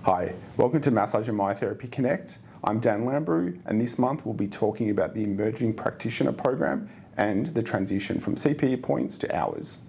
Hi, welcome to Massage and Myotherapy Connect. I'm Dan Lambrou, and this month we'll be talking about the Emerging Practitioner Program and the transition from CPE points to hours.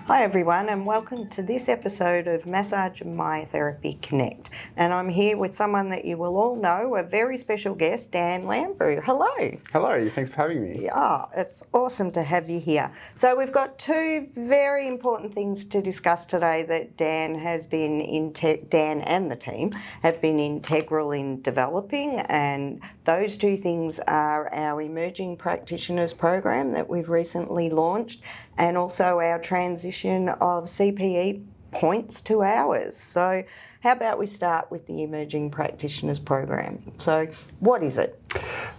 Hi everyone, and welcome to this episode of Massage and Myotherapy Connect. And I'm here with someone that you will all know, a very special guest, Dan Lambrou. Hello. Hello, thanks for having me. Yeah, it's awesome to have you here. So we've got two very important things to discuss today that Dan and the team have been integral in developing, and those two things are our Emerging Practitioners Program that we've recently launched, and also our transition of CPE points to hours. So how about we start with the Emerging Practitioners Program? So what is it?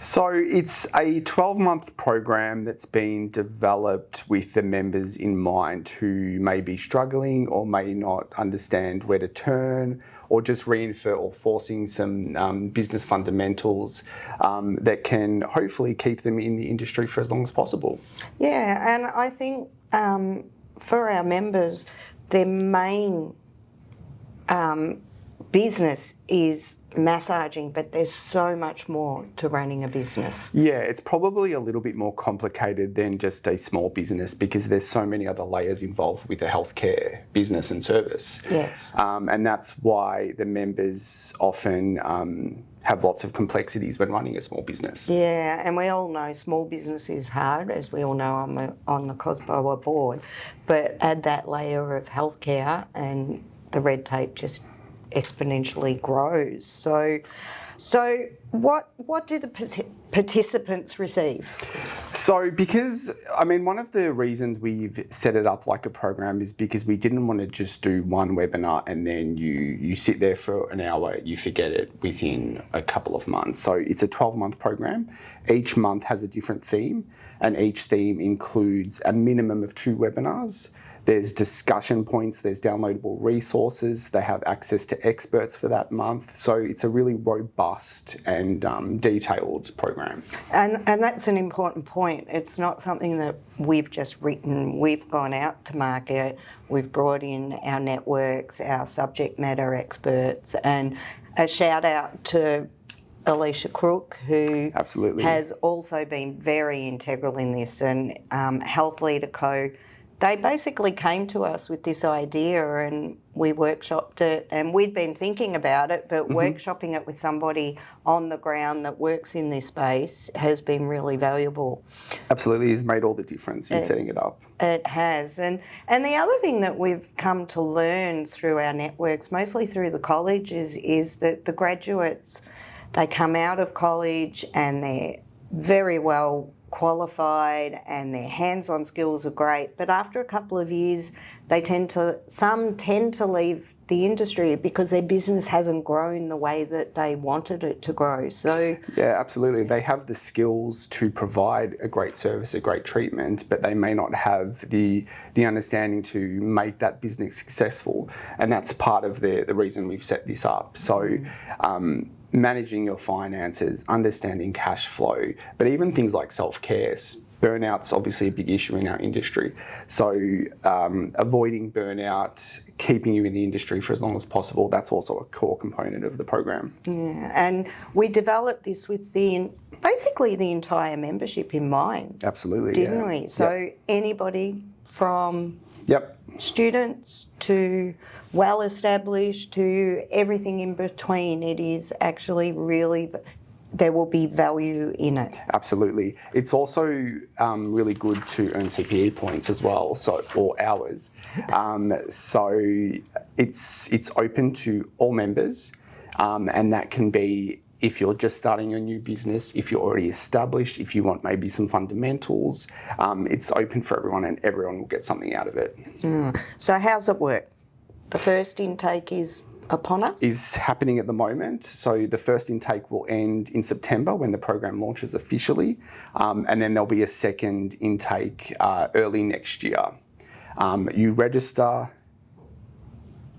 So it's a 12-month program that's been developed with the members in mind who may be struggling or may not understand where to turn, or just reinforcing some business fundamentals that can hopefully keep them in the industry for as long as possible. Yeah, and I think for our members, their main business is massaging, but there's so much more to running a business. Yeah, it's probably a little bit more complicated than just a small business because there's so many other layers involved with a healthcare business and service. Yes. And that's why the members often have lots of complexities when running a small business. Yeah, and we all know small business is hard, as we all know on the COSBOA board, but add that layer of healthcare and the red tape just exponentially grows. So what do the participants receive? So one of the reasons we've set it up like a program is because we didn't want to just do one webinar and then you sit there for an hour, you forget it within a couple of months. So it's a 12-month program. Each month has a different theme, and each theme includes a minimum of 2 webinars. There's discussion points, there's downloadable resources, they have access to experts for that month. So it's a really robust and detailed program. And that's an important point. It's not something that we've just written. We've gone out to market, we've brought in our networks, our subject matter experts, and a shout out to Alicia Crook, who Absolutely has also been very integral in this, and Health Leader Co. They basically came to us with this idea and we workshopped it, and we'd been thinking about it, but workshopping it with somebody on the ground that works in this space has been really valuable. Absolutely, it's made all the difference in setting it up. It has. And the other thing that we've come to learn through our networks, mostly through the colleges, is that the graduates, they come out of college and they're very well qualified and their hands-on skills are great, but after a couple of years some tend to leave the industry because their business hasn't grown the way that they wanted it to grow. So yeah, absolutely, they have the skills to provide a great service, a great treatment, but they may not have the understanding to make that business successful, and that's part of the reason we've set this up. So managing your finances, understanding cash flow, but even things like self-care. Burnout's obviously a big issue in our industry. So avoiding burnout, keeping you in the industry for as long as possible, that's also a core component of the program. Yeah, and we developed this with basically the entire membership in mind. Absolutely, didn't we? So anybody from students to well-established to everything in between, it is actually really, there will be value in it. Absolutely. It's also really good to earn CPE points as well, or hours. So it's open to all members, and that can be if you're just starting a new business, if you're already established, if you want maybe some fundamentals. It's open for everyone and everyone will get something out of it. So how's it work? The first intake is upon us? Is happening at the moment. So the first intake will end in September when the program launches officially, and then there'll be a second intake early next year. You register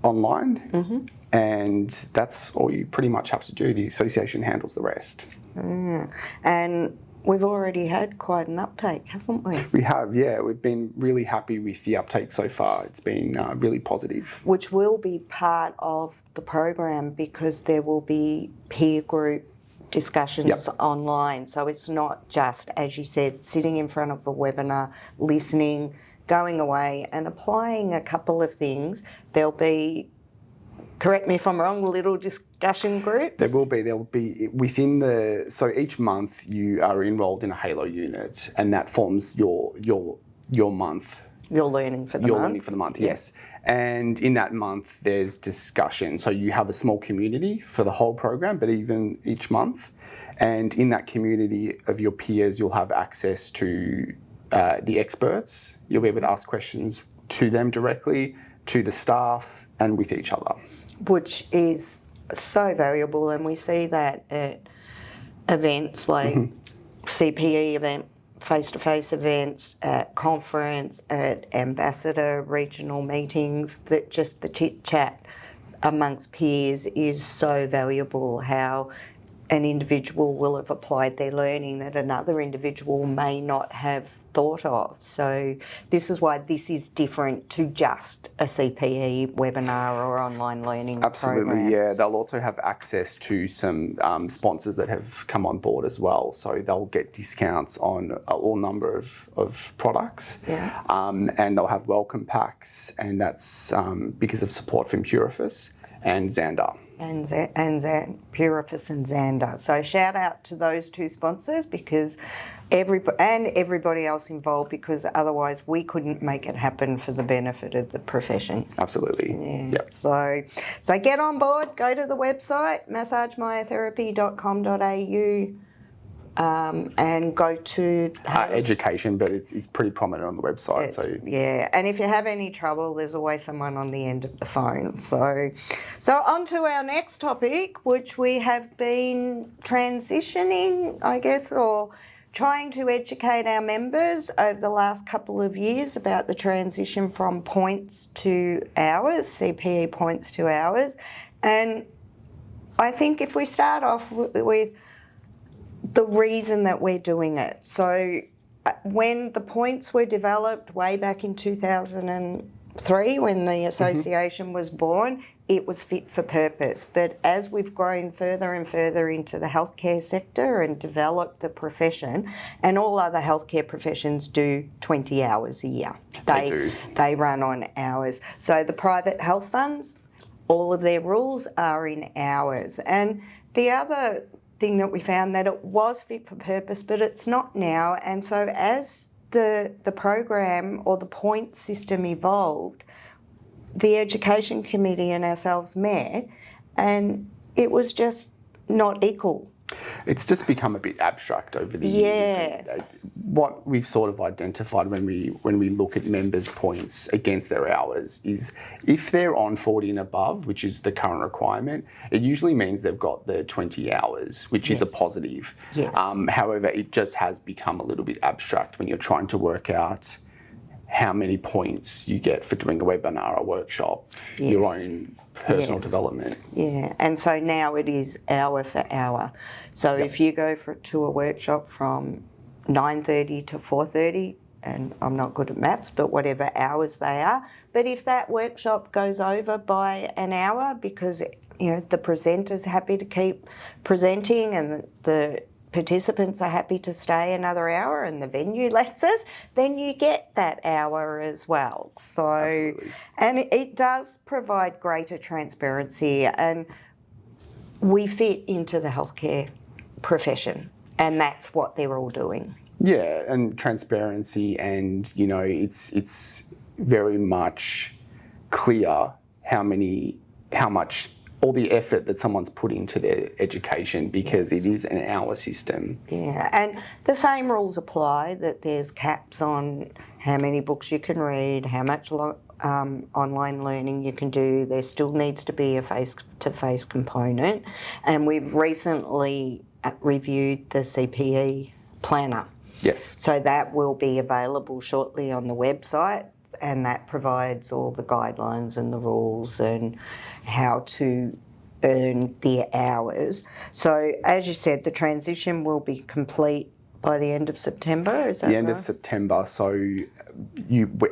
online, and that's all you pretty much have to do. The association handles the rest. And we've already had quite an uptake, haven't we? We have, yeah. We've been really happy with the uptake so far. It's been really positive. Which will be part of the program because there will be peer group discussions online. So it's not just, as you said, sitting in front of a webinar, listening, going away and applying a couple of things. There'll be, correct me if I'm wrong, little discussion groups? There'll be within the, so each month you are enrolled in a Halo unit, and that forms your month. You're learning for the month. You're learning for the month, yes. And in that month there's discussion. So you have a small community for the whole program, but even each month. And in that community of your peers, you'll have access to the experts. You'll be able to ask questions to them directly, to the staff, and with each other. Which is so valuable, and we see that at events like CPE event, face-to-face events, at conference, at ambassador regional meetings, that just the chit-chat amongst peers is so valuable, how an individual will have applied their learning that another individual may not have thought of. So this is why this is different to just a CPE webinar or online learning program. Yeah. They'll also have access to some sponsors that have come on board as well. So they'll get discounts on all number of products. Yeah. And they'll have welcome packs, and that's because of support from Purifus and Xander. And Purifus and Xander. So shout out to those two sponsors because everybody else involved, because otherwise we couldn't make it happen for the benefit of the profession. Absolutely. Yeah. Yep. So get on board, go to the website, massagemyotherapy.com.au. And go to education, but it's pretty prominent on the website. Yeah, and if you have any trouble, there's always someone on the end of the phone. So on to our next topic, which we have been transitioning, I guess, or trying to educate our members over the last couple of years about the transition from points to hours, CPE points to hours. And I think if we start off with the reason that we're doing it. So when the points were developed way back in 2003, when the association was born, it was fit for purpose. But as we've grown further and further into the healthcare sector and developed the profession, and all other healthcare professions do 20 hours a year. They run on hours. So the private health funds, all of their rules are in hours. And the other thing that we found, that it was fit for purpose, but it's not now. And so as the program or the point system evolved, the education committee and ourselves met, and it was just not equal. It's just become a bit abstract over the years. Yeah. What we've sort of identified when we look at members' points against their hours is if they're on 40 and above, which is the current requirement, it usually means they've got the 20 hours, which is a positive. Yes. However, it just has become a little bit abstract when you're trying to work out how many points you get for doing a webinar, a workshop, your own personal development. Yeah, and so now it is hour for hour. So if you go to a workshop from 9:30 to 4:30, and I'm not good at maths, but whatever hours they are, but if that workshop goes over by an hour because the presenter's happy to keep presenting and the participants are happy to stay another hour and the venue lets us, then you get that hour as well. So, absolutely. And it does provide greater transparency, and we fit into the healthcare profession, and that's what they're all doing. Yeah, and transparency, and it's very much clear how much all the effort that someone's put into their education, because it is an hour system. Yeah, and the same rules apply, that there's caps on how many books you can read, how much online learning you can do. There still needs to be a face-to-face component. And we've recently reviewed the CPE planner. Yes. So that will be available shortly on the website, and that provides all the guidelines and the rules and how to earn the hours. So as you said, the transition will be complete by the end of September, is that right? The end of September, so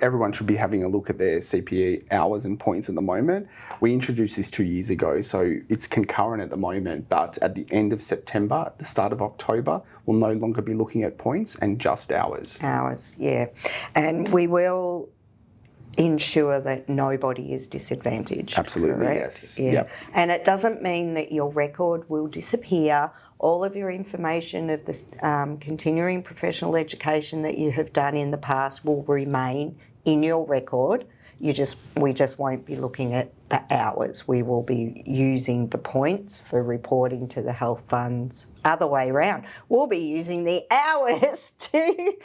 everyone should be having a look at their CPE hours and points at the moment. We introduced this 2 years ago, so it's concurrent at the moment, but at the end of September, at the start of October, we'll no longer be looking at points and just hours. Hours, yeah. And we will ensure that nobody is disadvantaged. Absolutely, correct? yes. Yeah. Yep. And it doesn't mean that your record will disappear. All of your information of the continuing professional education that you have done in the past will remain in your record. We just won't be looking at the hours. We will be using the points for reporting to the health funds. Other way around, we'll be using the hours to.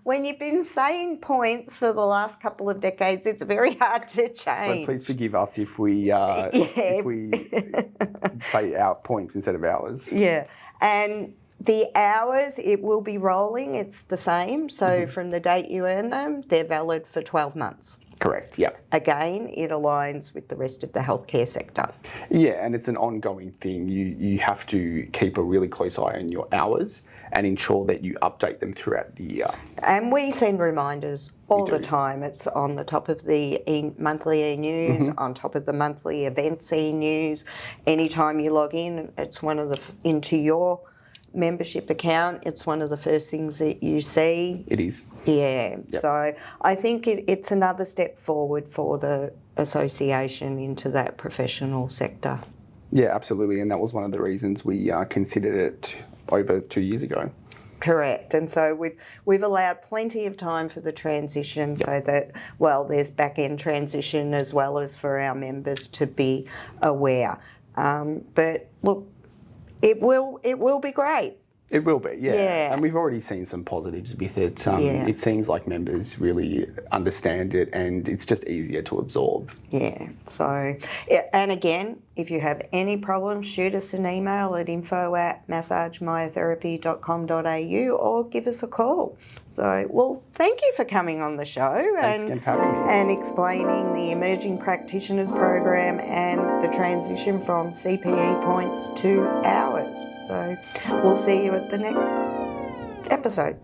When you've been saying points for the last couple of decades, it's very hard to change. So please forgive us if we say our points instead of hours. Yeah, and the hours, it will be rolling. It's the same. So from the date you earn them, they're valid for 12 months. Correct, yeah. Again, it aligns with the rest of the healthcare sector. Yeah, and it's an ongoing thing. You have to keep a really close eye on your hours and ensure that you update them throughout the year. And we send reminders all the time. It's on the top of the monthly e-news, on top of the monthly events e-news. Anytime you log in, it's one of the into your membership account, it's one of the first things that you see. It is. Yeah. Yep. So I think it's another step forward for the association into that professional sector. Yeah, absolutely. And that was one of the reasons we considered it over 2 years ago. Correct. And so we've allowed plenty of time for the transition so that, well, there's back-end transition as well as for our members to be aware. But look, it will be great. It will be, yeah. Yeah. And we've already seen some positives with it. Yeah. It seems like members really understand it and it's just easier to absorb. Yeah. So, yeah, and again, if you have any problems, shoot us an email at info@massagemyotherapy.com.au or give us a call. So, well, thank you for coming on the show. Thanks again for having me. And explaining the Emerging Practitioners Program and the transition from CPE points to hours. So, we'll see you at the next episode.